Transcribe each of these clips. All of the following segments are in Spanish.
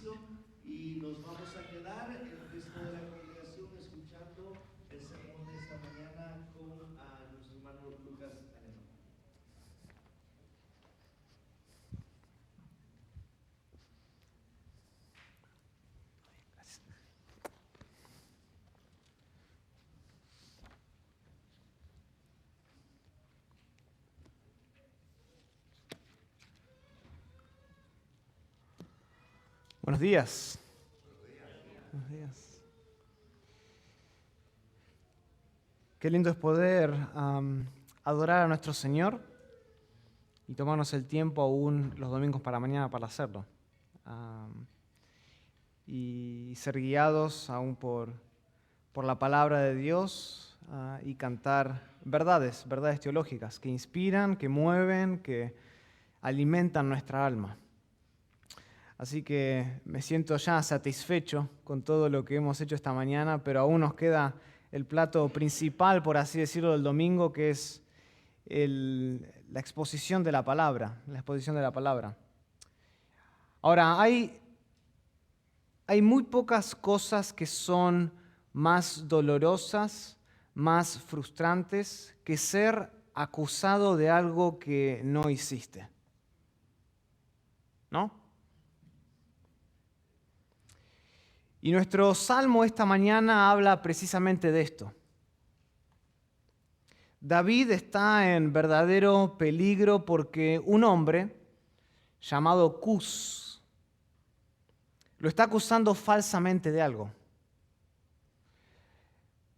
servicio y nos vamos a quedar el resto de la congregación escuchando el sermón de esta mañana con nuestro hermano Lucas Alemán. Buenos días. Buenos días. Qué lindo es poder adorar a nuestro Señor y tomarnos el tiempo aún los domingos para mañana para hacerlo. Y ser guiados aún por la palabra de Dios y cantar verdades teológicas que inspiran, que mueven, que alimentan nuestra alma. Así que me siento ya satisfecho con todo lo que hemos hecho esta mañana, pero aún nos queda el plato principal, por así decirlo, del domingo, que es la exposición de la palabra. Ahora, hay muy pocas cosas que son más dolorosas, más frustrantes, que ser acusado de algo que no hiciste. ¿No? Y nuestro salmo esta mañana habla precisamente de esto. David está en verdadero peligro porque un hombre llamado Cus lo está acusando falsamente de algo.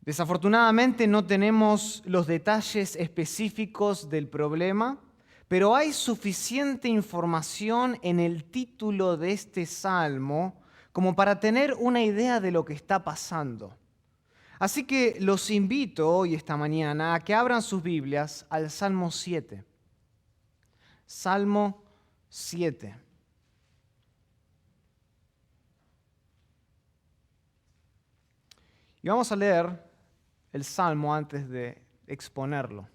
Desafortunadamente no tenemos los detalles específicos del problema, pero hay suficiente información en el título de este salmo como para tener una idea de lo que está pasando. Así que los invito hoy, esta mañana, a que abran sus Biblias al Salmo 7. Salmo 7. Y vamos a leer el Salmo antes de exponerlo.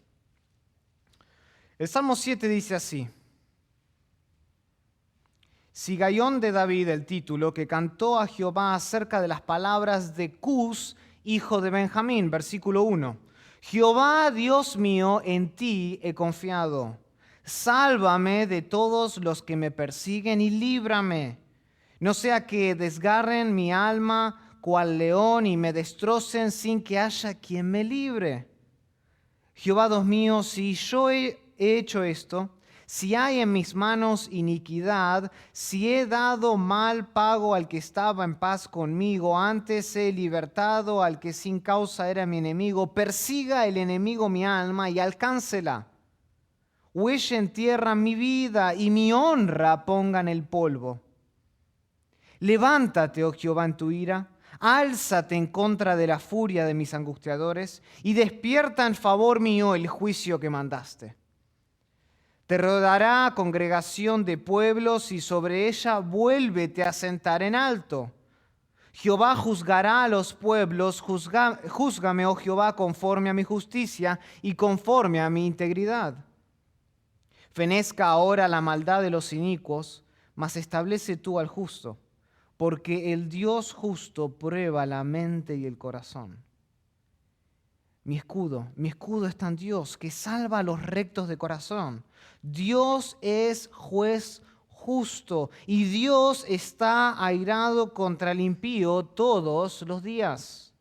El Salmo 7 dice así: Sigaión de David, el título, que cantó a Jehová acerca de las palabras de Cus, hijo de Benjamín, versículo 1. Jehová, Dios mío, en ti he confiado. Sálvame de todos los que me persiguen y líbrame. No sea que desgarren mi alma cual león y me destrocen sin que haya quien me libre. Jehová, Dios mío, si yo he hecho esto, si hay en mis manos iniquidad, si he dado mal pago al que estaba en paz conmigo, antes he libertado al que sin causa era mi enemigo, persiga el enemigo mi alma y alcáncela. Huelle en tierra mi vida y mi honra ponga en el polvo. Levántate, oh Jehová, en tu ira, álzate en contra de la furia de mis angustiadores y despierta en favor mío el juicio que mandaste. Te rodeará congregación de pueblos y sobre ella vuélvete a sentar en alto. Jehová juzgará a los pueblos, júzgame, oh Jehová, conforme a mi justicia y conforme a mi integridad. Fenezca ahora la maldad de los inicuos, mas establece tú al justo, porque el Dios justo prueba la mente y el corazón. Mi escudo está en Dios, que salva a los rectos de corazón. Dios es juez justo y Dios está airado contra el impío todos los días.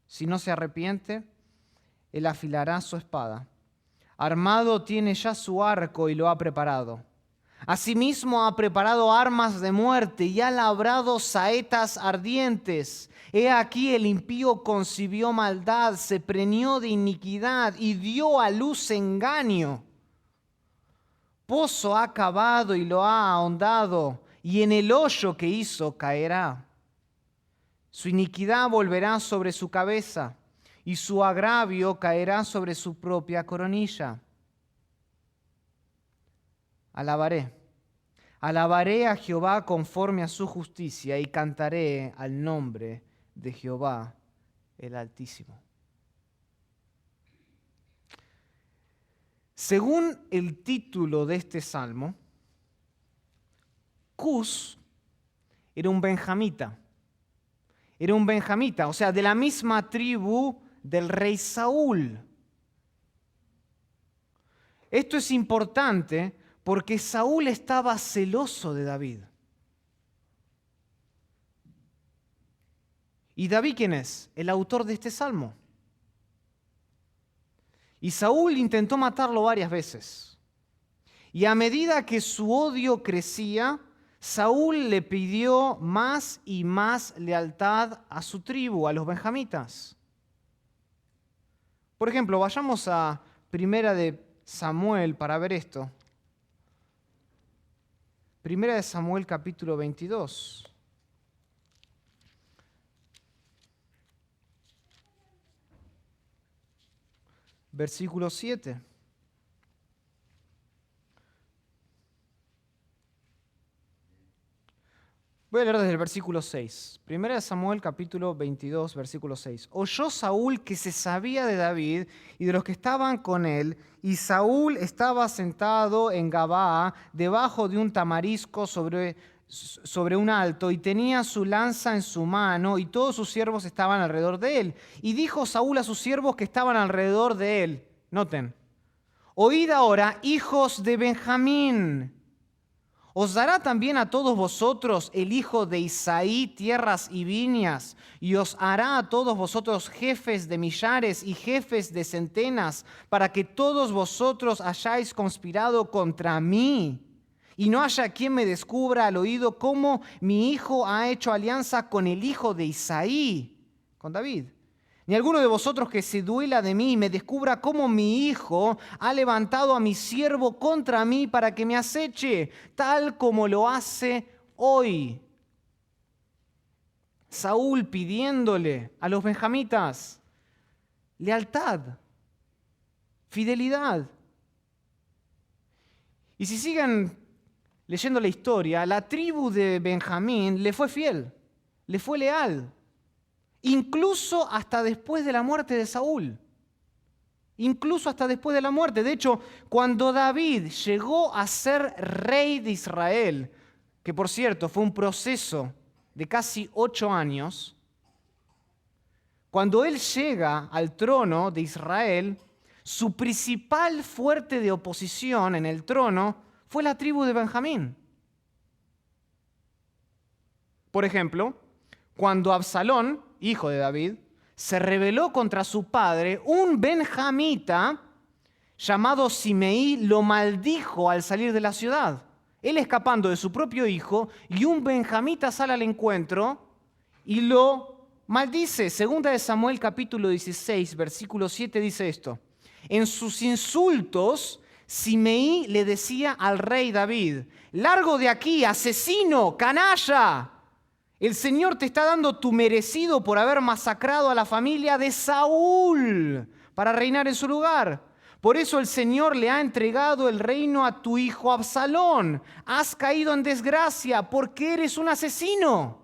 Si no se arrepiente, él afilará su espada. Armado tiene ya su arco y lo ha preparado. Asimismo ha preparado armas de muerte y ha labrado saetas ardientes. He aquí el impío concibió maldad, se preñó de iniquidad y dio a luz engaño. Pozo ha cavado y lo ha ahondado, y en el hoyo que hizo caerá. Su iniquidad volverá sobre su cabeza, y su agravio caerá sobre su propia coronilla. Alabaré a Jehová conforme a su justicia y cantaré al nombre de Jehová el Altísimo. Según el título de este salmo, Cus era un benjamita. Era un benjamita, o sea, de la misma tribu del rey Saúl. Esto es importante porque Saúl estaba celoso de David. ¿Y David quién es? El autor de este salmo. Y Saúl intentó matarlo varias veces. Y a medida que su odio crecía, Saúl le pidió más y más lealtad a su tribu, a los benjamitas. Por ejemplo, vayamos a Primera de Samuel para ver esto. Primera de Samuel capítulo 22. Versículo 7. Voy a leer desde el versículo 6. Primera de Samuel, capítulo 22, versículo 6. Oyó Saúl que se sabía de David y de los que estaban con él, y Saúl estaba sentado en Gabaa, debajo de un tamarisco sobre un alto, y tenía su lanza en su mano, y todos sus siervos estaban alrededor de él. Y dijo Saúl a sus siervos que estaban alrededor de él, noten, oíd ahora, hijos de Benjamín, ¿os dará también a todos vosotros el hijo de Isaí tierras y viñas? Y os hará a todos vosotros jefes de millares y jefes de centenas, para que todos vosotros hayáis conspirado contra mí. Y no haya quien me descubra al oído cómo mi hijo ha hecho alianza con el hijo de Isaí, con David. Ni alguno de vosotros que se duela de mí y me descubra cómo mi hijo ha levantado a mi siervo contra mí para que me aceche, tal como lo hace hoy. Saúl pidiéndole a los benjamitas lealtad, fidelidad. Y si siguen leyendo la historia, la tribu de Benjamín le fue fiel, le fue leal. Incluso hasta después de la muerte de Saúl. Incluso hasta después de la muerte. De hecho, cuando David llegó a ser rey de Israel, que por cierto fue un proceso de casi 8 años, cuando él llega al trono de Israel, su principal fuerte de oposición en el trono fue la tribu de Benjamín. Por ejemplo, cuando Absalón, hijo de David, se rebeló contra su padre, un benjamita llamado Simeí lo maldijo al salir de la ciudad. Él escapando de su propio hijo, y un benjamita sale al encuentro y lo maldice. Segunda de Samuel capítulo 16, versículo 7 dice esto. En sus insultos, Simeí le decía al rey David, «Largo de aquí, asesino, canalla. El Señor te está dando tu merecido por haber masacrado a la familia de Saúl para reinar en su lugar. Por eso el Señor le ha entregado el reino a tu hijo Absalón. Has caído en desgracia porque eres un asesino».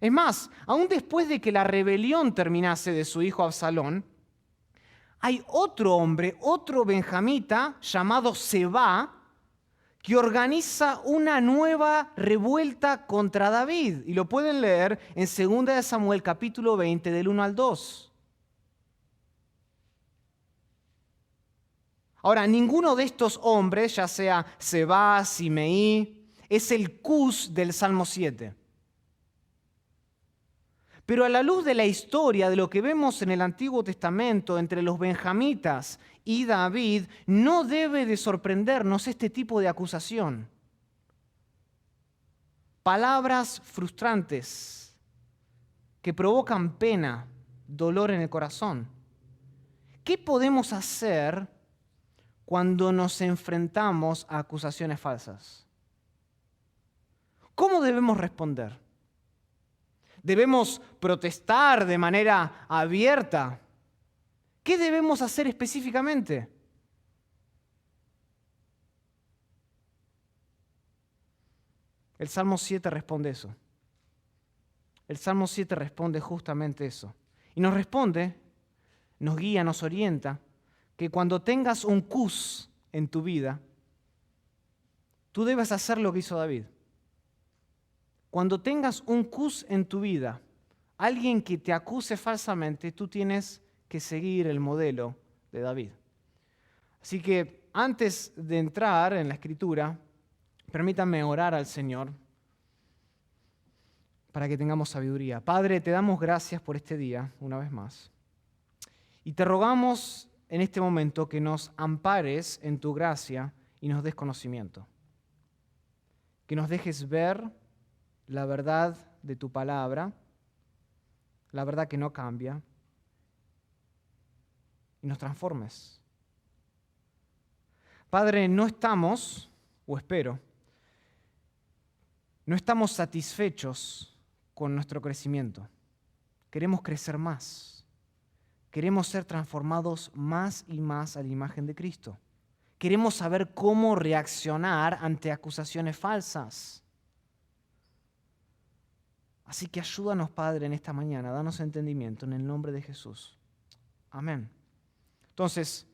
Es más, aún después de que la rebelión terminase de su hijo Absalón, hay otro hombre, otro benjamita llamado Seba, que organiza una nueva revuelta contra David. Y lo pueden leer en 2 de Samuel capítulo 20 del 1 al 2. Ahora, ninguno de estos hombres, ya sea Seba, Simeí, es el Cus del Salmo 7. Pero a la luz de la historia, de lo que vemos en el Antiguo Testamento entre los benjamitas y David, no debe de sorprendernos este tipo de acusación. Palabras frustrantes que provocan pena, dolor en el corazón. ¿Qué podemos hacer cuando nos enfrentamos a acusaciones falsas? ¿Cómo debemos responder? ¿Debemos protestar de manera abierta? ¿Qué debemos hacer específicamente? El Salmo 7 responde eso. El Salmo 7 responde justamente eso. Y nos responde, nos guía, nos orienta, que cuando tengas un cus en tu vida, tú debes hacer lo que hizo David. Cuando tengas un cus en tu vida, alguien que te acuse falsamente, tú tienes que seguir el modelo de David. Así que antes de entrar en la Escritura, permítanme orar al Señor para que tengamos sabiduría. Padre, te damos gracias por este día, una vez más. Y te rogamos en este momento que nos ampares en tu gracia y nos des conocimiento. Que nos dejes ver la verdad de tu palabra, la verdad que no cambia, y nos transformes. Padre, no estamos, o espero, no estamos satisfechos con nuestro crecimiento. Queremos crecer más. Queremos ser transformados más y más a la imagen de Cristo. Queremos saber cómo reaccionar ante acusaciones falsas. Así que ayúdanos, Padre, en esta mañana. Danos entendimiento en el nombre de Jesús. Amén. Entonces,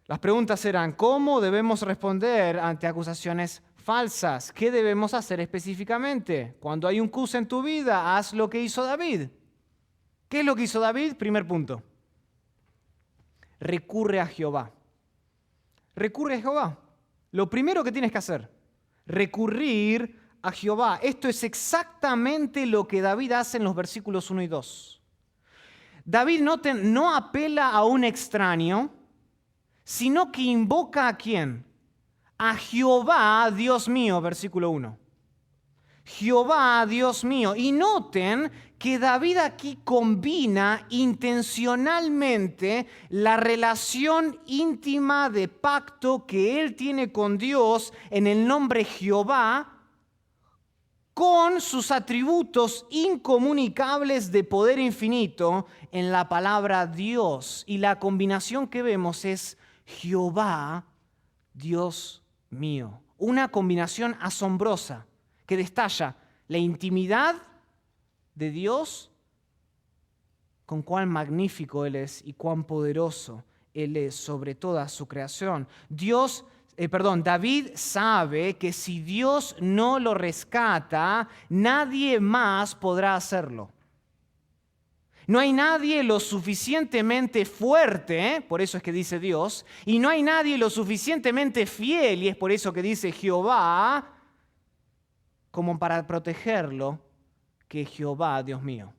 las preguntas eran, ¿cómo debemos responder ante acusaciones falsas? ¿Qué debemos hacer específicamente? Cuando hay un cus en tu vida, haz lo que hizo David. ¿Qué es lo que hizo David? Primer punto. Recurre a Jehová. Recurre a Jehová. Lo primero que tienes que hacer, recurrir a Jehová. Esto es exactamente lo que David hace en los versículos 1 y 2. David no apela a un extraño, sino que invoca ¿a quién? A Jehová, Dios mío, versículo 1. Jehová, Dios mío. Y noten que David aquí combina intencionalmente la relación íntima de pacto que él tiene con Dios en el nombre Jehová con sus atributos incomunicables de poder infinito en la palabra Dios. Y la combinación que vemos es Jehová, Dios mío. Una combinación asombrosa que destalla la intimidad de Dios, con cuán magnífico Él es y cuán poderoso Él es sobre toda su creación. David sabe que si Dios no lo rescata, nadie más podrá hacerlo. No hay nadie lo suficientemente fuerte, por eso es que dice Dios, y no hay nadie lo suficientemente fiel, y es por eso que dice Jehová, como para protegerlo, que Jehová, Dios mío.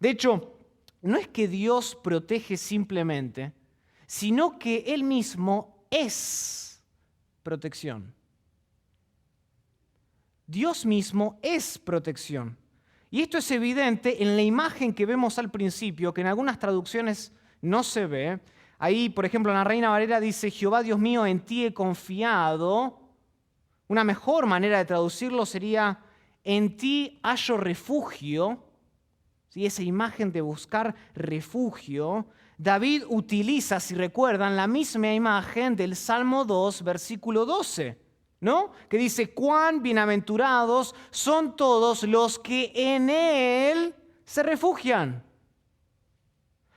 De hecho, no es que Dios protege simplemente, sino que Él mismo es protección. Dios mismo es protección. Y esto es evidente en la imagen que vemos al principio, que en algunas traducciones no se ve. Ahí, por ejemplo, en la Reina Valera dice, Jehová Dios mío, en ti he confiado. Una mejor manera de traducirlo sería, en ti hallo refugio. ¿Sí? Esa imagen de buscar refugio. David utiliza, si recuerdan, la misma imagen del Salmo 2, versículo 12. ¿No? Que dice, cuán bienaventurados son todos los que en Él se refugian.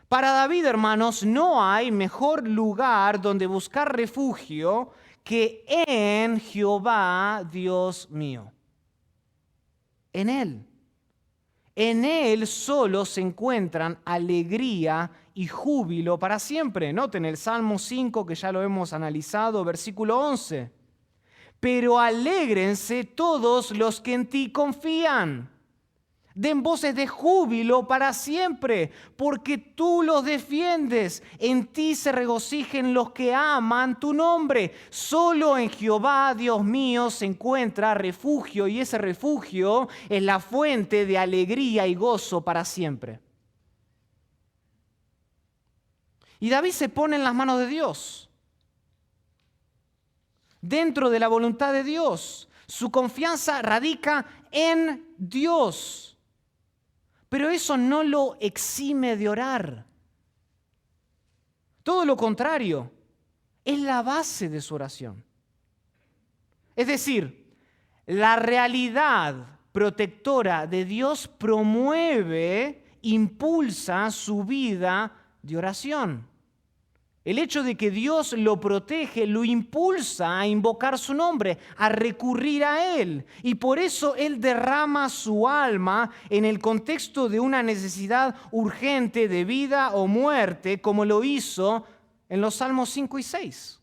Para David, hermanos, no hay mejor lugar donde buscar refugio que en Jehová, Dios mío. En Él. En Él solo se encuentran alegría y júbilo para siempre. Noten el Salmo 5, que ya lo hemos analizado, versículo 11. Pero alégrense todos los que en ti confían. Den voces de júbilo para siempre, porque tú los defiendes. En ti se regocijen los que aman tu nombre. Solo en Jehová, Dios mío, se encuentra refugio, y ese refugio es la fuente de alegría y gozo para siempre. Y David se pone en las manos de Dios. Dentro de la voluntad de Dios. Su confianza radica en Dios. Pero eso no lo exime de orar. Todo lo contrario, es la base de su oración. Es decir, la realidad protectora de Dios promueve, impulsa su vida de oración. El hecho de que Dios lo protege lo impulsa a invocar su nombre, a recurrir a Él. Y por eso Él derrama su alma en el contexto de una necesidad urgente de vida o muerte, como lo hizo en los Salmos 5 y 6.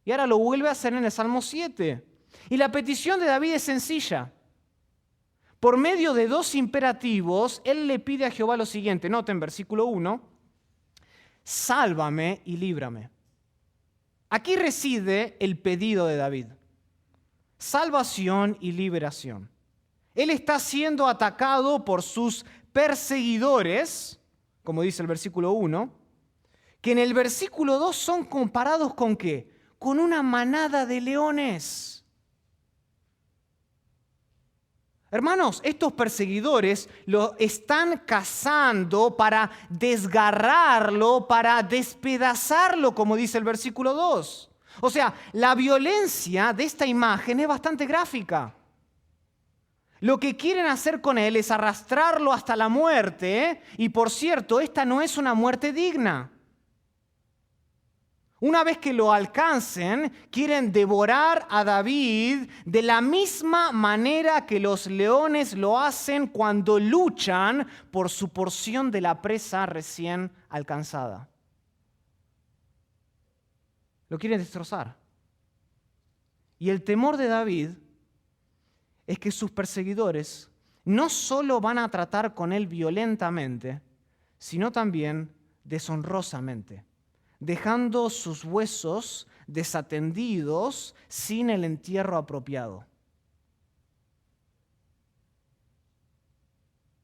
Y ahora lo vuelve a hacer en el Salmo 7. Y la petición de David es sencilla. Por medio de dos imperativos, Él le pide a Jehová lo siguiente. Noten versículo 1. Sálvame y líbrame. Aquí reside el pedido de David. Salvación y liberación. Él está siendo atacado por sus perseguidores, como dice el versículo 1, que en el versículo 2 son comparados ¿con qué? Con una manada de leones. Hermanos, estos perseguidores lo están cazando para desgarrarlo, para despedazarlo, como dice el versículo 2. O sea, la violencia de esta imagen es bastante gráfica. Lo que quieren hacer con él es arrastrarlo hasta la muerte, y por cierto, esta no es una muerte digna. Una vez que lo alcancen, quieren devorar a David de la misma manera que los leones lo hacen cuando luchan por su porción de la presa recién alcanzada. Lo quieren destrozar. Y el temor de David es que sus perseguidores no solo van a tratar con él violentamente, sino también deshonrosamente, dejando sus huesos desatendidos sin el entierro apropiado.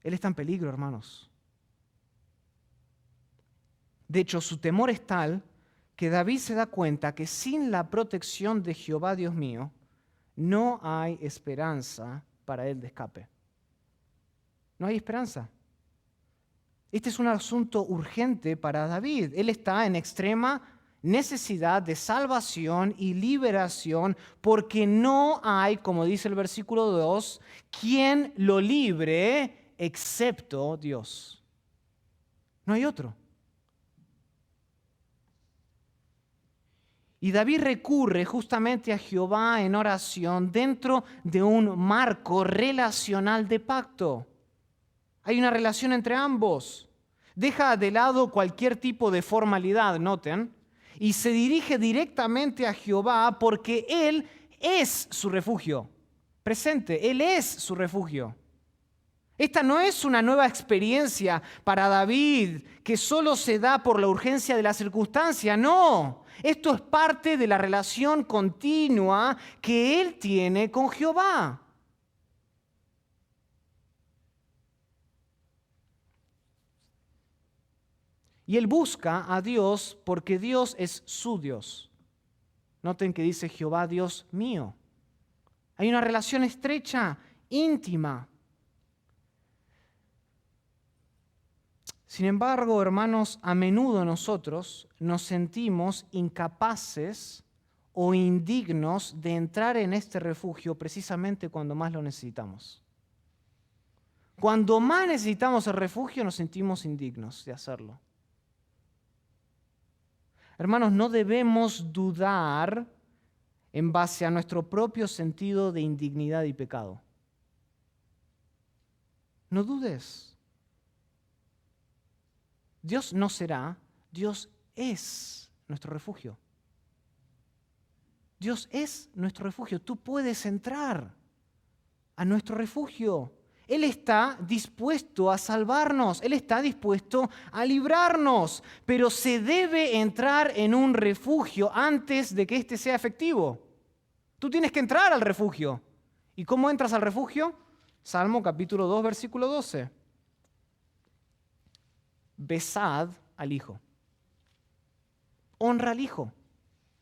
Él está en peligro, hermanos. De hecho, su temor es tal que David se da cuenta que sin la protección de Jehová, Dios mío, no hay esperanza para él de escape. No hay esperanza. Este es un asunto urgente para David. Él está en extrema necesidad de salvación y liberación porque no hay, como dice el versículo 2, quien lo libre excepto Dios. No hay otro. Y David recurre justamente a Jehová en oración dentro de un marco relacional de pacto. Hay una relación entre ambos. Deja de lado cualquier tipo de formalidad, noten, y se dirige directamente a Jehová porque Él es su refugio. Presente, Él es su refugio. Esta no es una nueva experiencia para David que solo se da por la urgencia de la circunstancia, no. Esto es parte de la relación continua que Él tiene con Jehová. Y él busca a Dios porque Dios es su Dios. Noten que dice Jehová Dios mío. Hay una relación estrecha, íntima. Sin embargo, hermanos, a menudo nosotros nos sentimos incapaces o indignos de entrar en este refugio precisamente cuando más lo necesitamos. Cuando más necesitamos el refugio nos sentimos indignos de hacerlo. Hermanos, no debemos dudar en base a nuestro propio sentido de indignidad y pecado. No dudes. Dios no será, Dios es nuestro refugio. Dios es nuestro refugio. Tú puedes entrar a nuestro refugio. Él está dispuesto a salvarnos, Él está dispuesto a librarnos, pero se debe entrar en un refugio antes de que éste sea efectivo. Tú tienes que entrar al refugio. ¿Y cómo entras al refugio? Salmo capítulo 2, versículo 12. Besad al Hijo. Honra al Hijo.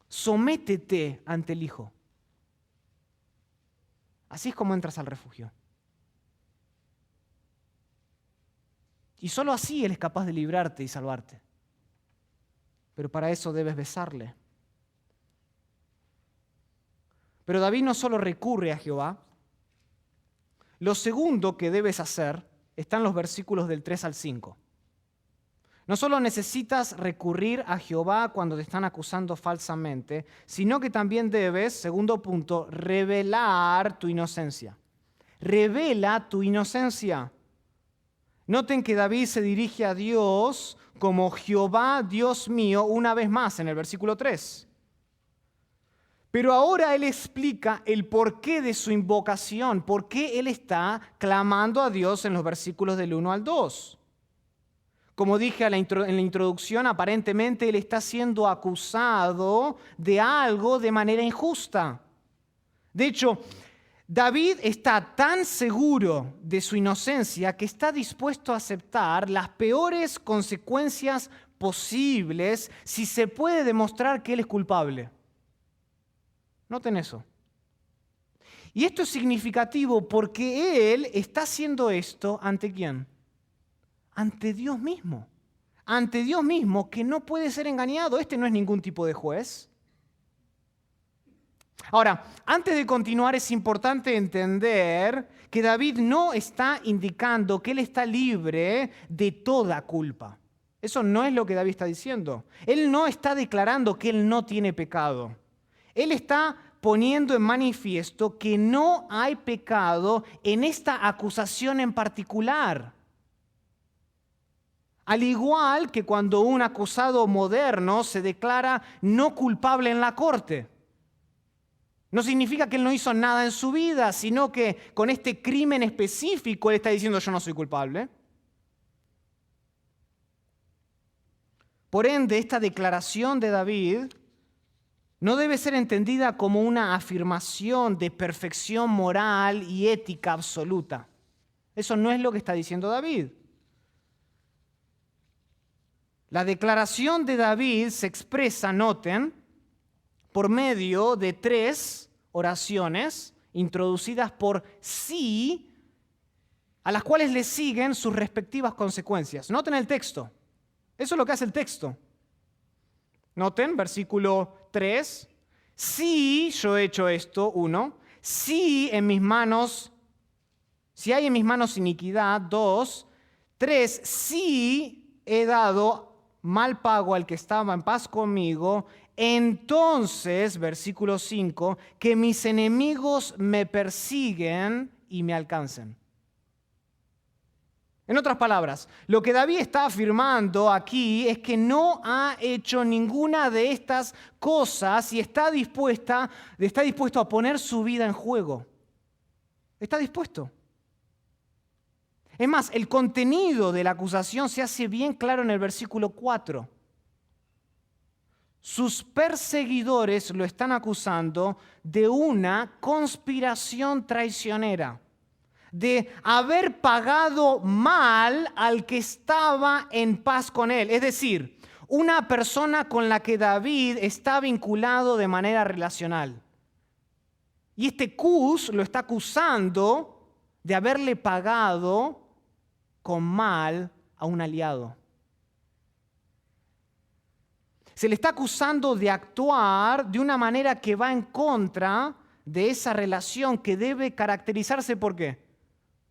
Sométete ante el Hijo. Así es como entras al refugio. Y solo así Él es capaz de librarte y salvarte. Pero para eso debes besarle. Pero David no solo recurre a Jehová. Lo segundo que debes hacer está en los versículos del 3 al 5. No solo necesitas recurrir a Jehová cuando te están acusando falsamente, sino que también debes, segundo punto, revelar tu inocencia. Revela tu inocencia. Noten que David se dirige a Dios como Jehová, Dios mío, una vez más en el versículo 3. Pero ahora él explica el porqué de su invocación, por qué él está clamando a Dios en los versículos del 1 al 2. Como dije en la introducción, aparentemente él está siendo acusado de algo de manera injusta. De hecho, David está tan seguro de su inocencia que está dispuesto a aceptar las peores consecuencias posibles si se puede demostrar que él es culpable. Noten eso. Y esto es significativo porque él está haciendo esto ¿ante quién? Ante Dios mismo. Ante Dios mismo, que no puede ser engañado. Este no es ningún tipo de juez. Ahora, antes de continuar es importante entender que David no está indicando que él está libre de toda culpa. Eso no es lo que David está diciendo. Él no está declarando que él no tiene pecado. Él está poniendo en manifiesto que no hay pecado en esta acusación en particular. Al igual que cuando un acusado moderno se declara no culpable en la corte. No significa que él no hizo nada en su vida, sino que con este crimen específico él está diciendo yo no soy culpable. Por ende, esta declaración de David no debe ser entendida como una afirmación de perfección moral y ética absoluta. Eso no es lo que está diciendo David. La declaración de David se expresa, noten, por medio de 3 oraciones introducidas por sí, a las cuales le siguen sus respectivas consecuencias. Noten el texto. Eso es lo que hace el texto. Noten, versículo 3. Si yo he hecho esto, 1. Si hay en mis manos iniquidad, 2. 3. Si he dado mal pago al que estaba en paz conmigo, entonces, versículo 5, que mis enemigos me persiguen y me alcancen. En otras palabras, lo que David está afirmando aquí es que no ha hecho ninguna de estas cosas y está dispuesto a poner su vida en juego. Está dispuesto. Es más, el contenido de la acusación se hace bien claro en el versículo 4. Sus perseguidores lo están acusando de una conspiración traicionera, de haber pagado mal al que estaba en paz con él. Es decir, una persona con la que David está vinculado de manera relacional. Y este Cus lo está acusando de haberle pagado con mal a un aliado. Se le está acusando de actuar de una manera que va en contra de esa relación que debe caracterizarse ¿por qué?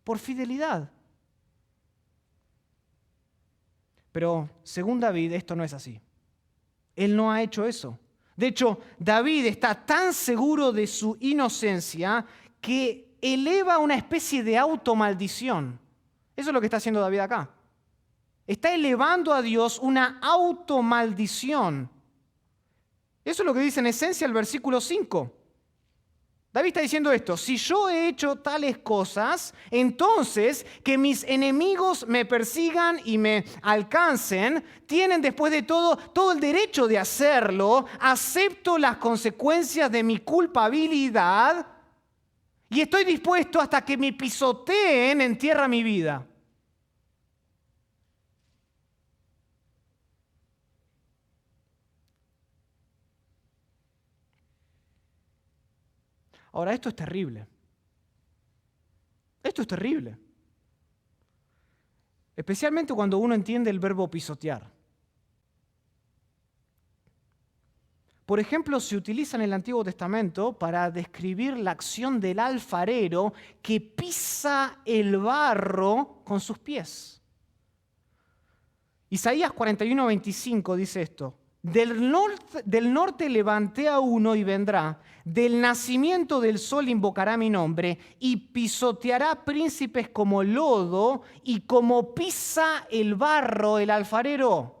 Por fidelidad. Pero según David esto no es así. Él no ha hecho eso. De hecho, David está tan seguro de su inocencia que eleva una especie de automaldición. Eso es lo que está haciendo David acá. Está elevando a Dios una automaldición. Eso es lo que dice en esencia el versículo 5. David está diciendo esto: si yo he hecho tales cosas, entonces que mis enemigos me persigan y me alcancen, tienen después de todo el derecho de hacerlo. Acepto las consecuencias de mi culpabilidad y estoy dispuesto hasta que me pisoteen en tierra mi vida. Ahora, esto es terrible. Esto es terrible. Especialmente cuando uno entiende el verbo pisotear. Por ejemplo, se utiliza en el Antiguo Testamento para describir la acción del alfarero que pisa el barro con sus pies. Isaías 41:25 dice esto: del norte levanté a uno y vendrá, del nacimiento del sol invocará mi nombre y pisoteará príncipes como lodo y como pisa el barro el alfarero.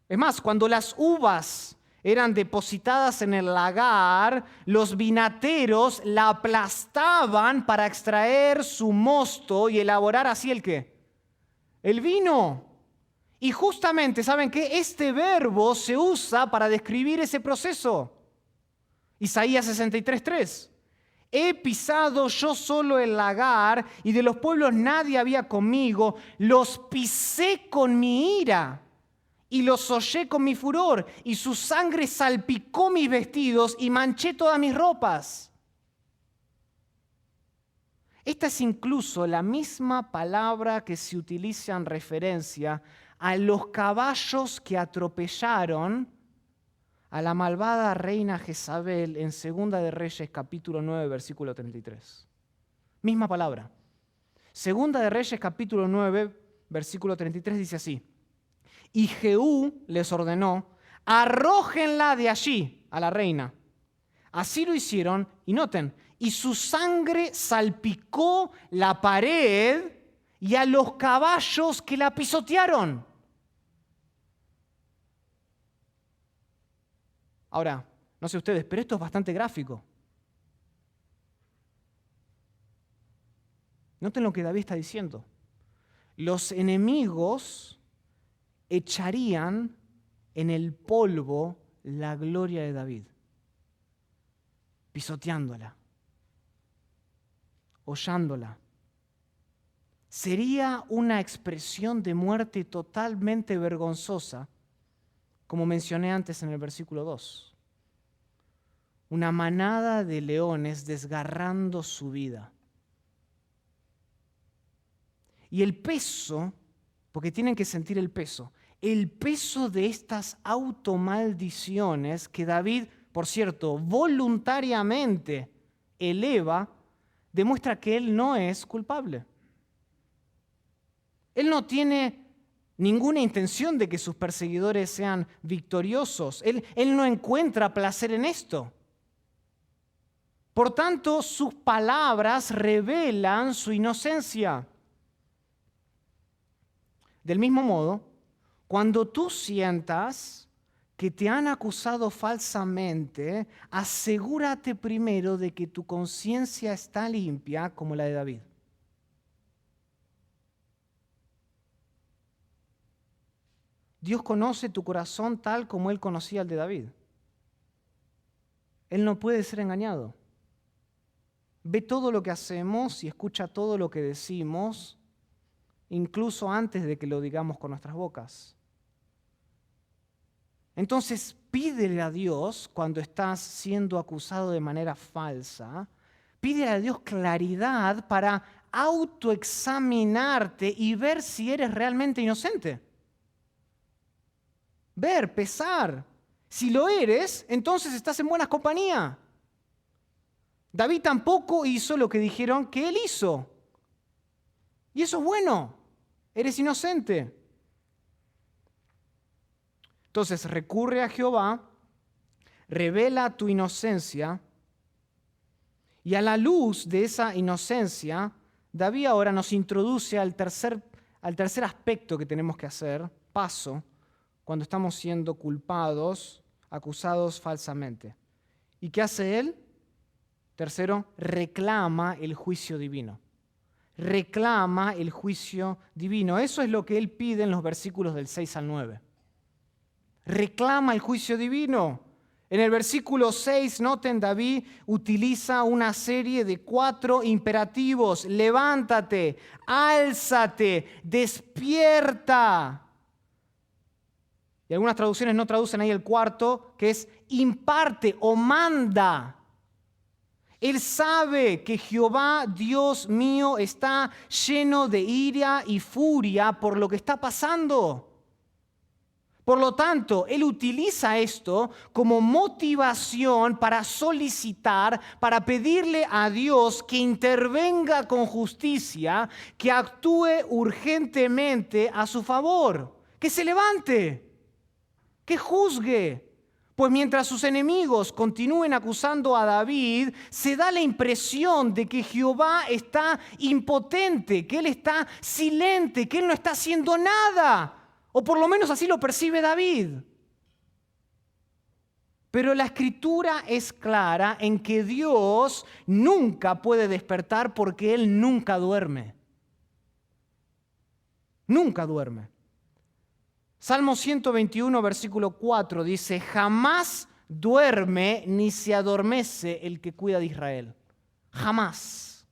Es más, cuando las uvas eran depositadas en el lagar, los vinateros la aplastaban para extraer su mosto y elaborar así ¿el qué? El vino. Y justamente, ¿saben qué? Este verbo se usa para describir ese proceso. Isaías 63:3. He pisado yo solo el lagar y de los pueblos nadie había conmigo. Los pisé con mi ira y los hollé con mi furor, y su sangre salpicó mis vestidos y manché todas mis ropas. Esta es incluso la misma palabra que se utiliza en referencia a los caballos que atropellaron a la malvada reina Jezabel en 2 de Reyes capítulo 9, versículo 33. Misma palabra. 2 de Reyes capítulo 9, versículo 33 dice así: y Jehú les ordenó, arrójenla de allí a la reina. Así lo hicieron, y noten, y su sangre salpicó la pared y a los caballos que la pisotearon. Ahora, no sé ustedes, pero esto es bastante gráfico. Noten lo que David está diciendo. Los enemigos echarían en el polvo la gloria de David, pisoteándola, hollándola. Sería una expresión de muerte totalmente vergonzosa, como mencioné antes en el versículo 2. Una manada de leones desgarrando su vida. Y el peso, porque tienen que sentir el peso de estas automaldiciones que David, por cierto, voluntariamente eleva, demuestra que él no es culpable. Él no tiene ninguna intención de que sus perseguidores sean victoriosos. Él no encuentra placer en esto. Por tanto, sus palabras revelan su inocencia. Del mismo modo, cuando tú sientas que te han acusado falsamente, asegúrate primero de que tu conciencia está limpia como la de David. Dios conoce tu corazón tal como Él conocía el de David. Él no puede ser engañado. Ve todo lo que hacemos y escucha todo lo que decimos, incluso antes de que lo digamos con nuestras bocas. Entonces, pídele a Dios, cuando estás siendo acusado de manera falsa, pídele a Dios claridad para autoexaminarte y ver si eres realmente inocente. Ver, pesar. Si lo eres, entonces estás en buena compañía. David tampoco hizo lo que dijeron que él hizo. Y eso es bueno. Eres inocente. Entonces recurre a Jehová, revela tu inocencia, y a la luz de esa inocencia, David ahora nos introduce al tercer aspecto que tenemos que hacer, paso, cuando estamos siendo culpados, acusados falsamente. ¿Y qué hace él? Tercero, reclama el juicio divino. Reclama el juicio divino. Eso es lo que él pide en los versículos del 6 al 9. Reclama el juicio divino. En el versículo 6, noten, David utiliza una serie de 4 imperativos. Levántate, álzate, despierta. Y algunas traducciones no traducen ahí el cuarto, que es imparte o manda. Él sabe que Jehová, Dios mío, está lleno de ira y furia por lo que está pasando. Por lo tanto, él utiliza esto como motivación para solicitar, para pedirle a Dios que intervenga con justicia, que actúe urgentemente a su favor, que se levante, que juzgue. Pues mientras sus enemigos continúen acusando a David, se da la impresión de que Jehová está impotente, que él está silente, que él no está haciendo nada. O por lo menos así lo percibe David. Pero la Escritura es clara en que Dios nunca puede despertar porque Él nunca duerme. Nunca duerme. Salmo 121, versículo 4 dice, jamás duerme ni se adormece el que cuida de Israel. Jamás.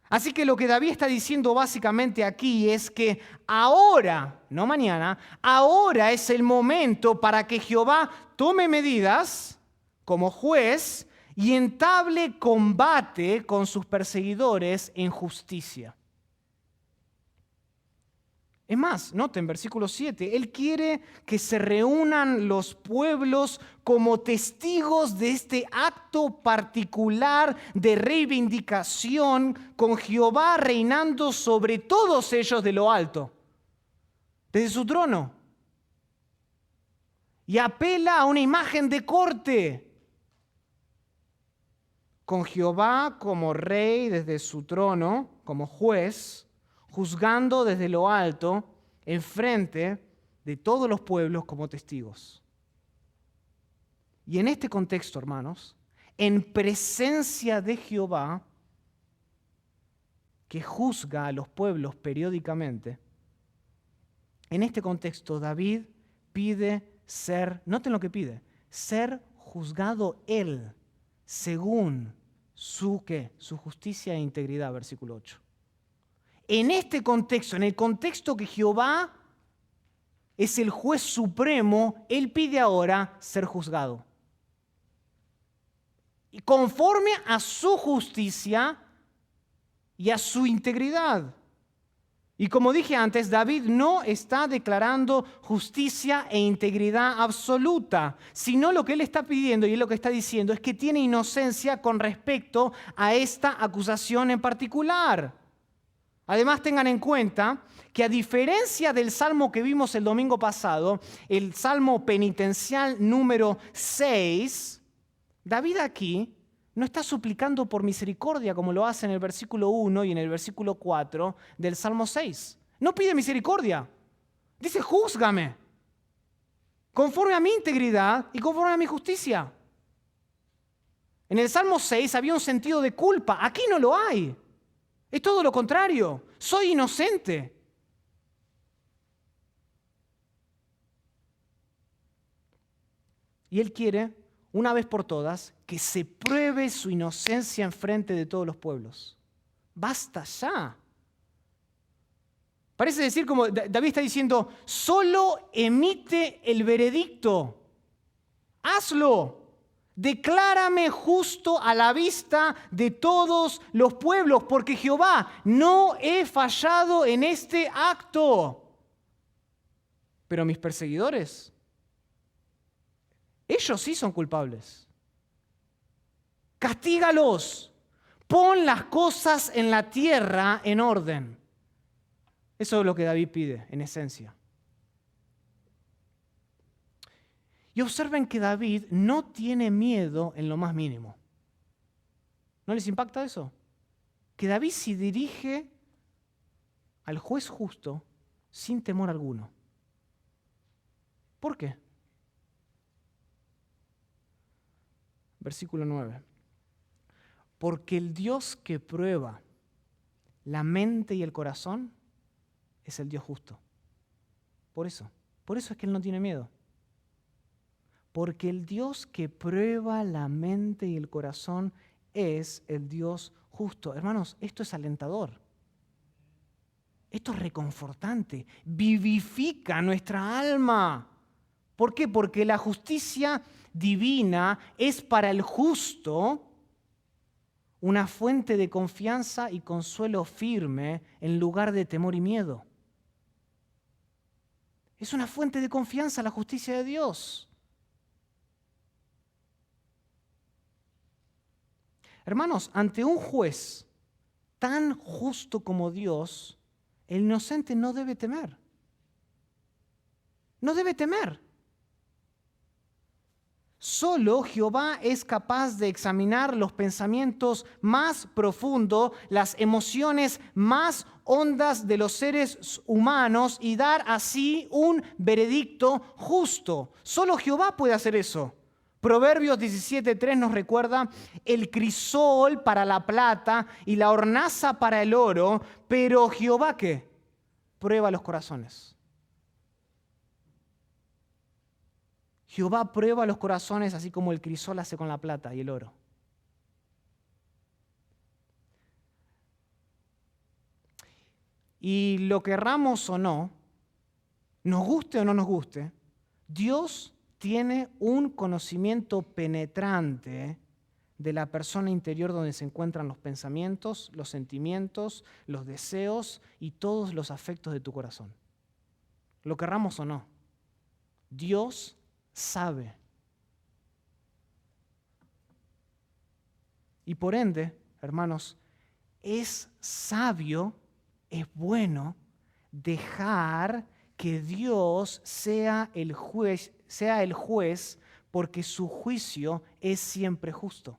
Así que lo que David está diciendo básicamente aquí es que ahora, no mañana, ahora es el momento para que Jehová tome medidas como juez y entable combate con sus perseguidores en justicia. Es más, noten, versículo 7, Él quiere que se reúnan los pueblos como testigos de este acto particular de reivindicación con Jehová reinando sobre todos ellos de lo alto, desde su trono. Y apela a una imagen de corte, con Jehová como rey desde su trono, como juez, juzgando desde lo alto, enfrente de todos los pueblos como testigos. Y en este contexto, hermanos, en presencia de Jehová, que juzga a los pueblos periódicamente, en este contexto David pide ser, noten lo que pide, ser juzgado él según su justicia e integridad, versículo 8. En este contexto, en el contexto que Jehová es el juez supremo, Él pide ahora ser juzgado. Y conforme a su justicia y a su integridad. Y como dije antes, David no está declarando justicia e integridad absoluta, sino lo que él está pidiendo y lo que está diciendo es que tiene inocencia con respecto a esta acusación en particular. Además, tengan en cuenta que a diferencia del salmo que vimos el domingo pasado, el salmo penitencial número 6, David aquí no está suplicando por misericordia como lo hace en el versículo 1 y en el versículo 4 del salmo 6. No pide misericordia. Dice, júzgame conforme a mi integridad y conforme a mi justicia. En el salmo 6 había un sentido de culpa. Aquí no lo hay. Es todo lo contrario. Soy inocente. Y él quiere, una vez por todas, que se pruebe su inocencia en frente de todos los pueblos. Basta ya. Parece decir como David está diciendo, solo emite el veredicto. Hazlo. Declárame justo a la vista de todos los pueblos, porque Jehová, no he fallado en este acto. Pero mis perseguidores, ellos sí son culpables. Castígalos, pon las cosas en la tierra en orden. Eso es lo que David pide, en esencia. Y observen que David no tiene miedo en lo más mínimo. ¿No les impacta eso? Que David se dirige al juez justo sin temor alguno. ¿Por qué? Versículo 9. Porque el Dios que prueba la mente y el corazón es el Dios justo. Por eso es que él no tiene miedo. Porque el Dios que prueba la mente y el corazón es el Dios justo. Hermanos, esto es alentador. Esto es reconfortante. Vivifica nuestra alma. ¿Por qué? Porque la justicia divina es para el justo una fuente de confianza y consuelo firme en lugar de temor y miedo. Es una fuente de confianza la justicia de Dios. Hermanos, ante un juez tan justo como Dios, el inocente no debe temer. No debe temer. Solo Jehová es capaz de examinar los pensamientos más profundos, las emociones más hondas de los seres humanos y dar así un veredicto justo. Solo Jehová puede hacer eso. Proverbios 17:3 nos recuerda: el crisol para la plata y la hornaza para el oro, pero Jehová, ¿qué? Prueba los corazones. Jehová prueba los corazones así como el crisol hace con la plata y el oro. Y lo querramos o no, nos guste o no nos guste, Dios tiene un conocimiento penetrante de la persona interior donde se encuentran los pensamientos, los sentimientos, los deseos y todos los afectos de tu corazón. Lo querramos o no, Dios sabe. Y por ende, hermanos, es sabio, es bueno dejar que Dios sea el juez, porque su juicio es siempre justo.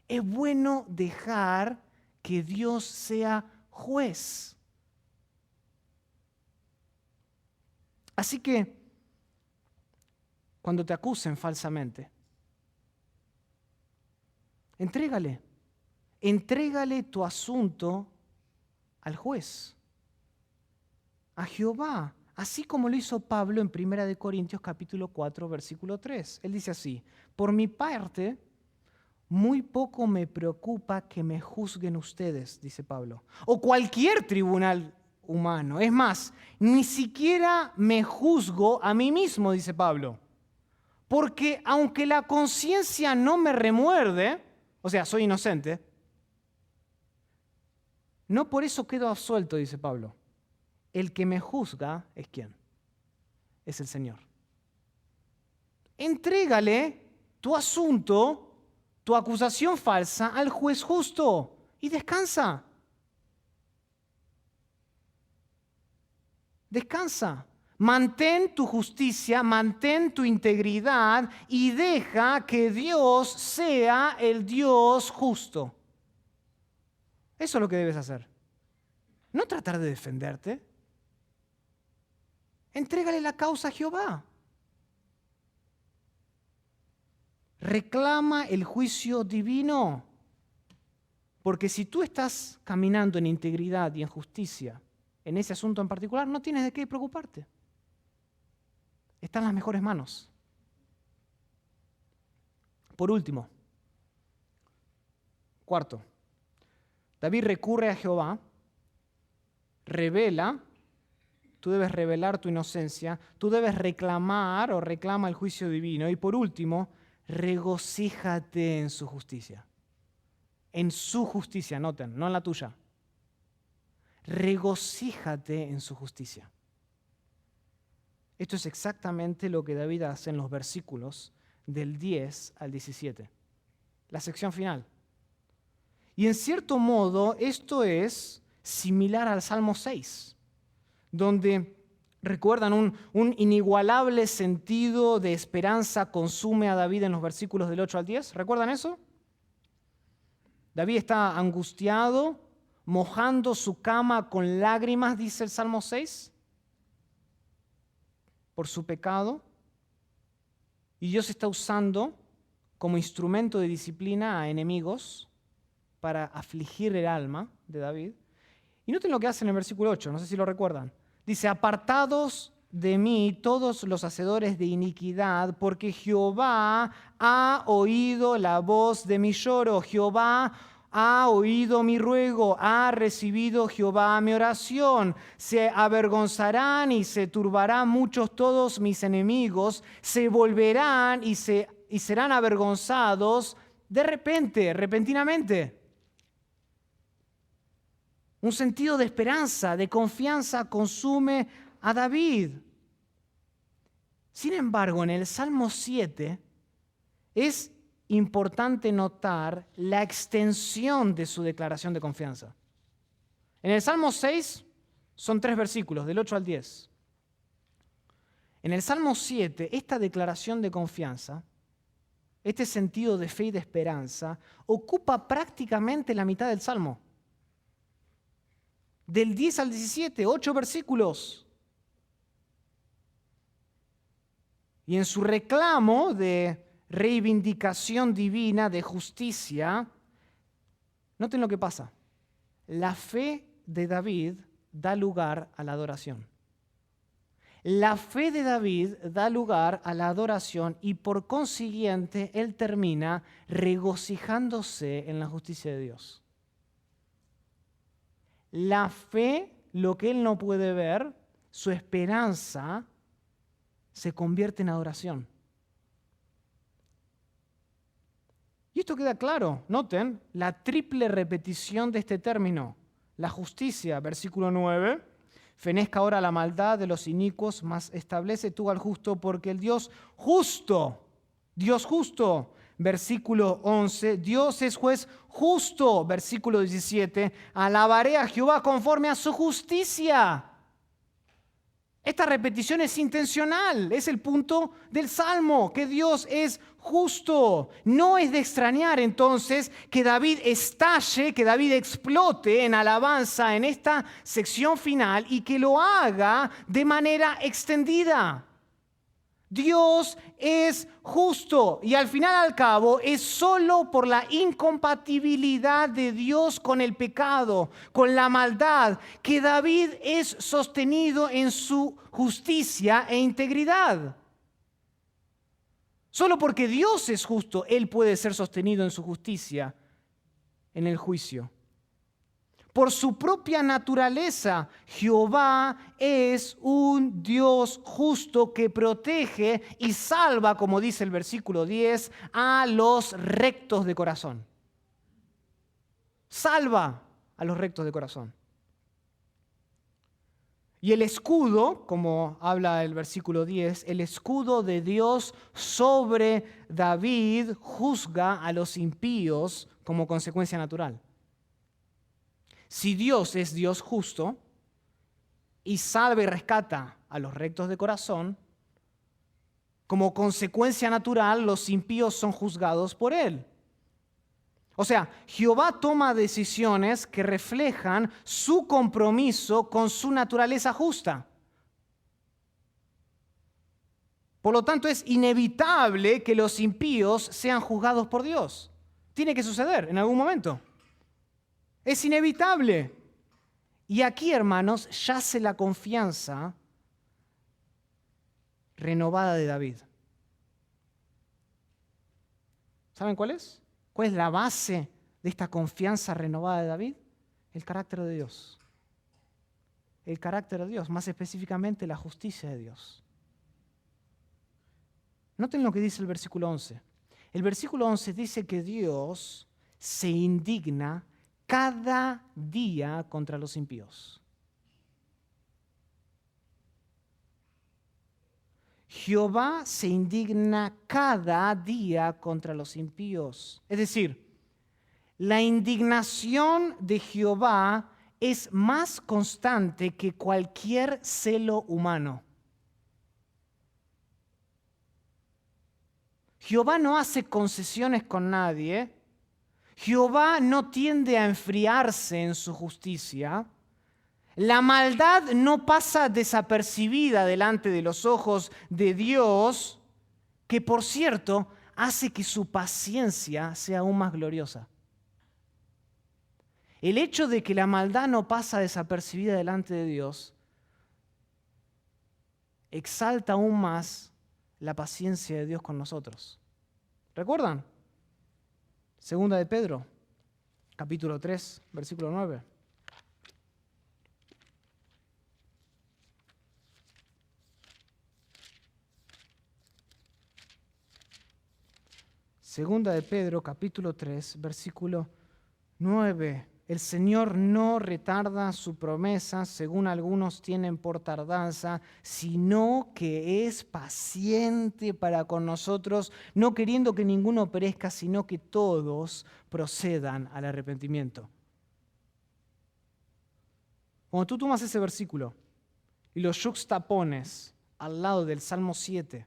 Es bueno dejar que Dios sea juez. Así que, cuando te acusen falsamente, entrégale tu asunto al juez, a Jehová, así como lo hizo Pablo en 1 Corintios capítulo 4, versículo 3. Él dice así: por mi parte, muy poco me preocupa que me juzguen ustedes, dice Pablo, o cualquier tribunal humano. Es más, ni siquiera me juzgo a mí mismo, dice Pablo. Porque aunque la conciencia no me remuerde, o sea, soy inocente, no por eso quedo absuelto, dice Pablo. El que me juzga es ¿quién? Es el Señor. Entrégale tu asunto, tu acusación falsa al juez justo y descansa. Descansa. Mantén tu justicia, mantén tu integridad y deja que Dios sea el Dios justo. Eso es lo que debes hacer. No tratar de defenderte. Entrégale la causa a Jehová. Reclama el juicio divino. Porque si tú estás caminando en integridad y en justicia en ese asunto en particular, no tienes de qué preocuparte. Está en las mejores manos. Por último, cuarto, David recurre a Jehová, revela, tú debes revelar tu inocencia, tú debes reclamar o reclama el juicio divino. Y por último, regocíjate en su justicia. En su justicia, noten, no en la tuya. Regocíjate en su justicia. Esto es exactamente lo que David hace en los versículos del 10 al 17, la sección final. Y en cierto modo esto es similar al Salmo 6, donde, recuerdan, un inigualable sentido de esperanza consume a David en los versículos del 8 al 10. ¿Recuerdan eso? David está angustiado, mojando su cama con lágrimas, dice el Salmo 6, por su pecado, y Dios está usando como instrumento de disciplina a enemigos para afligir el alma de David. Y noten lo que hace en el versículo 8, no sé si lo recuerdan. Dice: apartados de mí todos los hacedores de iniquidad, porque Jehová ha oído la voz de mi lloro, Jehová ha oído mi ruego, ha recibido Jehová mi oración. Se avergonzarán y se turbarán muchos todos mis enemigos, se volverán y serán avergonzados de repente, repentinamente. Un sentido de esperanza, de confianza consume a David. Sin embargo, en el Salmo 7 es importante notar la extensión de su declaración de confianza. En el Salmo 6 son 3 versículos, del 8 al 10. En el Salmo 7, esta declaración de confianza, este sentido de fe y de esperanza, ocupa prácticamente la mitad del Salmo. Del 10 al 17, 8 versículos. Y en su reclamo de reivindicación divina, de justicia, noten lo que pasa. La fe de David da lugar a la adoración. La fe de David da lugar a la adoración y por consiguiente él termina regocijándose en la justicia de Dios. La fe, lo que él no puede ver, su esperanza, se convierte en adoración. Y esto queda claro. Noten la triple repetición de este término. La justicia, versículo 9. Fenezca ahora la maldad de los inicuos, mas establece tú al justo, porque el Dios justo, versículo 11, Dios es juez justo, versículo 17, alabaré a Jehová conforme a su justicia. Esta repetición es intencional, es el punto del Salmo, que Dios es justo. No es de extrañar entonces que David estalle, que David explote en alabanza en esta sección final y que lo haga de manera extendida. Dios es justo y al final al cabo es solo por la incompatibilidad de Dios con el pecado, con la maldad, que David es sostenido en su justicia e integridad. Solo porque Dios es justo, Él puede ser sostenido en su justicia en el juicio. Por su propia naturaleza, Jehová es un Dios justo que protege y salva, como dice el versículo 10, a los rectos de corazón. Salva a los rectos de corazón. Y el escudo, como habla el versículo 10, el escudo de Dios sobre David juzga a los impíos como consecuencia natural. Si Dios es Dios justo y salva y rescata a los rectos de corazón, como consecuencia natural los impíos son juzgados por Él. O sea, Jehová toma decisiones que reflejan su compromiso con su naturaleza justa. Por lo tanto, es inevitable que los impíos sean juzgados por Dios. Tiene que suceder en algún momento. Es inevitable. Y aquí, hermanos, yace la confianza renovada de David. ¿Saben cuál es? ¿Cuál es la base de esta confianza renovada de David? El carácter de Dios. El carácter de Dios, más específicamente la justicia de Dios. Noten lo que dice el versículo 11. El versículo 11 dice que Dios se indigna cada día contra los impíos. Jehová se indigna cada día contra los impíos. Es decir, la indignación de Jehová es más constante que cualquier celo humano. Jehová no hace concesiones con nadie. Jehová no tiende a enfriarse en su justicia. La maldad no pasa desapercibida delante de los ojos de Dios, que por cierto hace que su paciencia sea aún más gloriosa. El hecho de que la maldad no pasa desapercibida delante de Dios exalta aún más la paciencia de Dios con nosotros. ¿Recuerdan? Segunda de Pedro, capítulo 3, versículo 9. Segunda de Pedro, capítulo 3, versículo 9. el Señor no retarda su promesa, según algunos tienen por tardanza, sino que es paciente para con nosotros, no queriendo que ninguno perezca, sino que todos procedan al arrepentimiento. Cuando tú tomas ese versículo y lo yuxtapones al lado del Salmo 7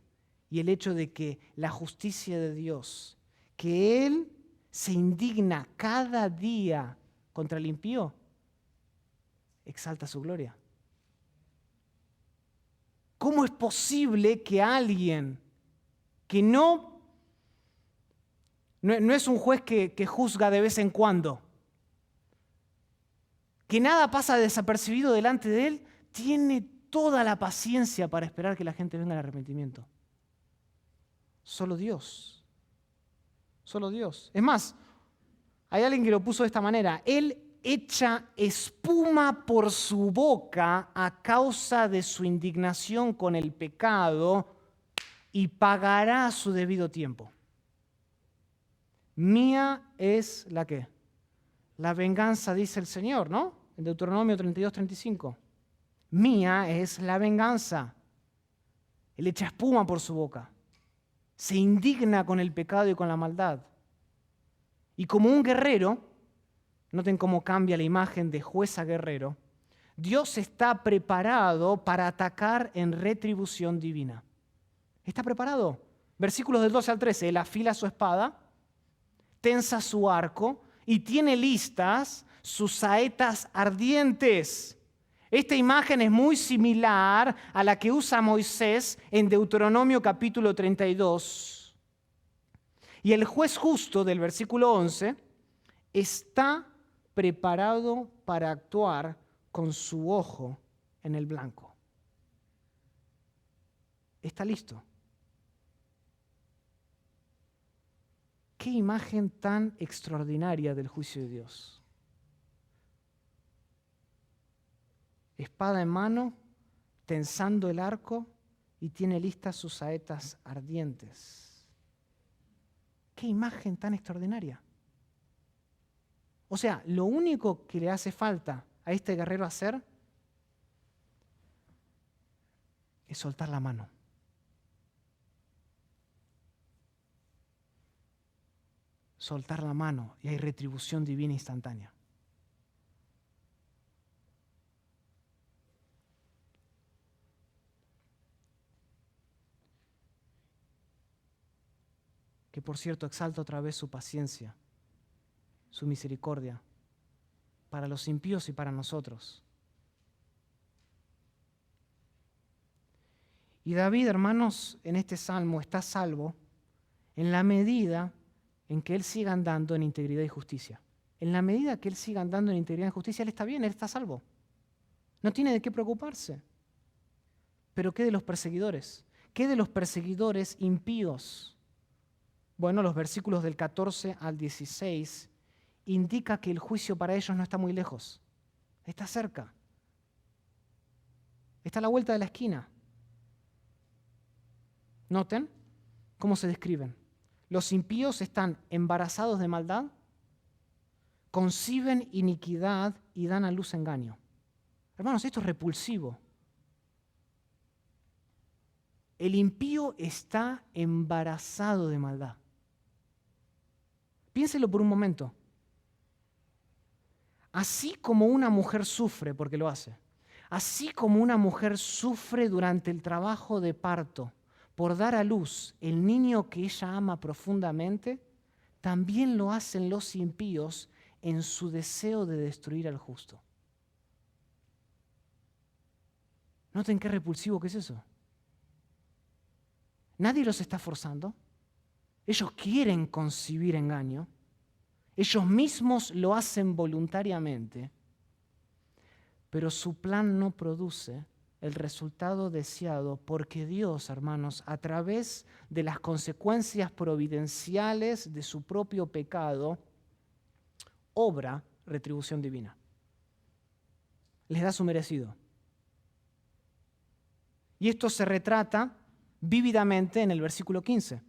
y el hecho de que la justicia de Dios, que Él se indigna cada día contra el impío, exalta su gloria. ¿Cómo es posible que alguien que no es un juez que juzga de vez en cuando, que nada pasa desapercibido delante de él, tiene toda la paciencia para esperar que la gente venga al arrepentimiento? Solo Dios. Solo Dios. Es más, hay alguien que lo puso de esta manera: Él echa espuma por su boca a causa de su indignación con el pecado y pagará a su debido tiempo. Mía es la ¿qué? La venganza, dice el Señor, ¿no? En Deuteronomio 32:35. Mía es la venganza. Él echa espuma por su boca. Se indigna con el pecado y con la maldad. Y como un guerrero, noten cómo cambia la imagen de juez a guerrero, Dios está preparado para atacar en retribución divina. Está preparado. Versículos del 12 al 13, Él afila su espada, tensa su arco y tiene listas sus saetas ardientes. Esta imagen es muy similar a la que usa Moisés en Deuteronomio capítulo 32. Y el juez justo del versículo 11 está preparado para actuar con su ojo en el blanco. Está listo. Qué imagen tan extraordinaria del juicio de Dios. Espada en mano, tensando el arco y tiene listas sus saetas ardientes. ¡Qué imagen tan extraordinaria! O sea, lo único que le hace falta a este guerrero hacer es soltar la mano. Soltar la mano y hay retribución divina instantánea. Que por cierto exalta otra vez su paciencia, su misericordia, para los impíos y para nosotros. Y David, hermanos, en este salmo está salvo en la medida en que él siga andando en integridad y justicia. En la medida que él siga andando en integridad y justicia, él está bien, él está salvo. No tiene de qué preocuparse. Pero ¿qué de los perseguidores? ¿Qué de los perseguidores impíos? Bueno, los versículos del 14 al 16 indica que el juicio para ellos no está muy lejos. Está cerca. Está a la vuelta de la esquina. Noten cómo se describen. Los impíos están embarazados de maldad, conciben iniquidad y dan a luz engaño. Hermanos, esto es repulsivo. El impío está embarazado de maldad. Piénselo por un momento. Así como una mujer sufre, porque lo hace, así como una mujer sufre durante el trabajo de parto por dar a luz el niño que ella ama profundamente, también lo hacen los impíos en su deseo de destruir al justo. Noten qué repulsivo que es eso. Nadie los está forzando. Ellos quieren concebir engaño. Ellos mismos lo hacen voluntariamente. Pero su plan no produce el resultado deseado porque Dios, hermanos, a través de las consecuencias providenciales de su propio pecado, obra retribución divina. Les da su merecido. Y esto se retrata vívidamente en el versículo 15.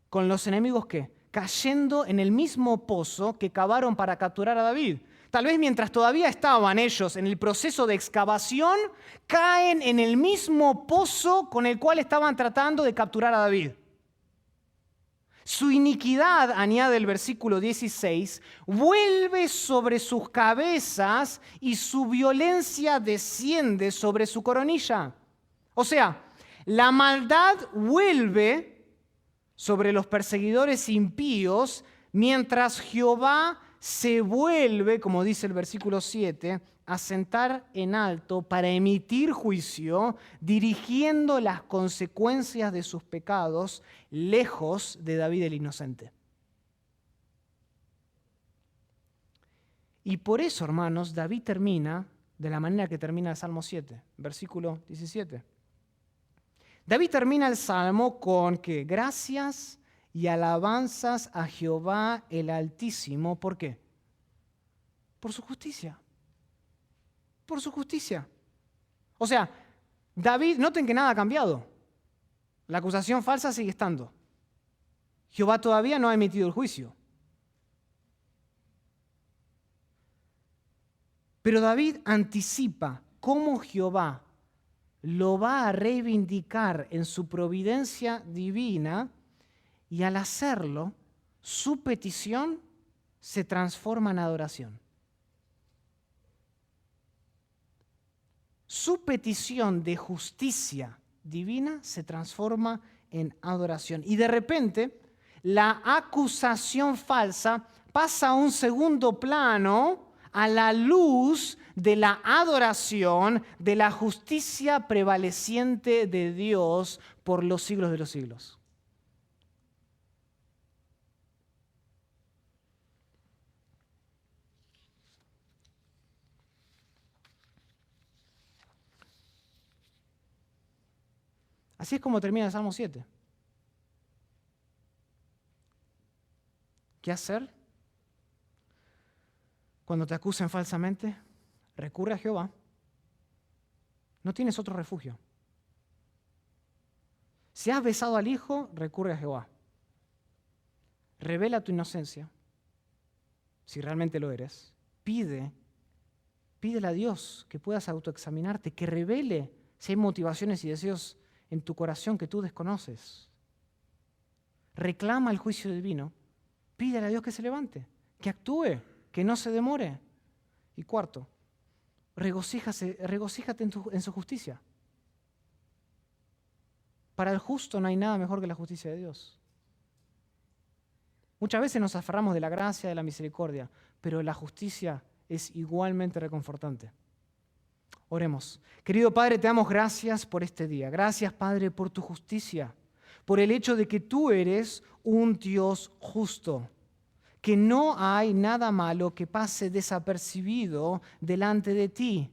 Con los enemigos, ¿qué? Cayendo en el mismo pozo que cavaron para capturar a David. tal vez mientras todavía estaban ellos en el proceso de excavación, caen en el mismo pozo con el cual estaban tratando de capturar a David. Su iniquidad, añade el versículo 16, vuelve sobre sus cabezas y su violencia desciende sobre su coronilla. O sea, la maldad vuelve sobre los perseguidores impíos, mientras Jehová se vuelve, como dice el versículo 7, a sentar en alto para emitir juicio, dirigiendo las consecuencias de sus pecados lejos de David el inocente. Y por eso, hermanos, David termina de la manera que termina el Salmo 7, versículo 17. David termina el Salmo con que gracias y alabanzas a Jehová el Altísimo. ¿Por qué? Por su justicia. Por su justicia. O sea, David, noten que nada ha cambiado. La acusación falsa sigue estando. Jehová todavía no ha emitido el juicio. Pero David anticipa cómo Jehová lo va a reivindicar en su providencia divina, y al hacerlo, su petición se transforma en adoración. Su petición de justicia divina se transforma en adoración. Y de repente, la acusación falsa pasa a un segundo plano a la luz de la adoración, de la justicia prevaleciente de Dios por los siglos de los siglos. Así es como termina el Salmo 7. ¿Qué hacer? Cuando te acusen falsamente, recurre a Jehová. No tienes otro refugio. Si has besado al Hijo, recurre a Jehová. Revela tu inocencia, si realmente lo eres. Pídele a Dios que puedas autoexaminarte, que revele si hay motivaciones y deseos en tu corazón que tú desconoces. Reclama el juicio divino. Pídele a Dios que se levante, que actúe, que no se demore. Y cuarto, regocíjate en su justicia. Para el justo no hay nada mejor que la justicia de Dios. Muchas veces nos aferramos de la gracia, de la misericordia, pero la justicia es igualmente reconfortante. Oremos. Querido Padre, te damos gracias por este día. Gracias, Padre, por tu justicia, por el hecho de que tú eres un Dios justo, que no hay nada malo que pase desapercibido delante de ti,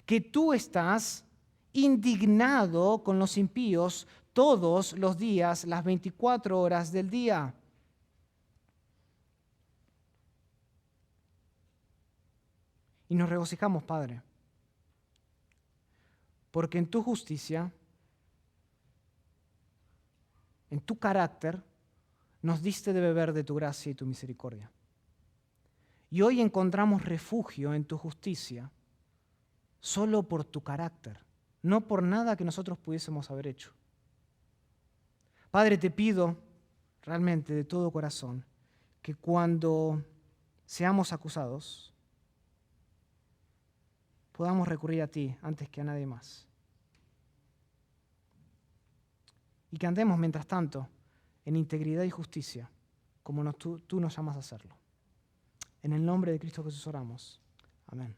que tú estás indignado con los impíos todos los días, las 24 horas del día. Y nos regocijamos, Padre, porque en tu justicia, en tu carácter, nos diste de beber de tu gracia y tu misericordia. Y hoy encontramos refugio en tu justicia solo por tu carácter, no por nada que nosotros pudiésemos haber hecho. Padre, te pido realmente de todo corazón que cuando seamos acusados, podamos recurrir a ti antes que a nadie más. Y que andemos, mientras tanto, en integridad y justicia, como tú nos llamas a hacerlo. En el nombre de Cristo Jesús oramos. Amén.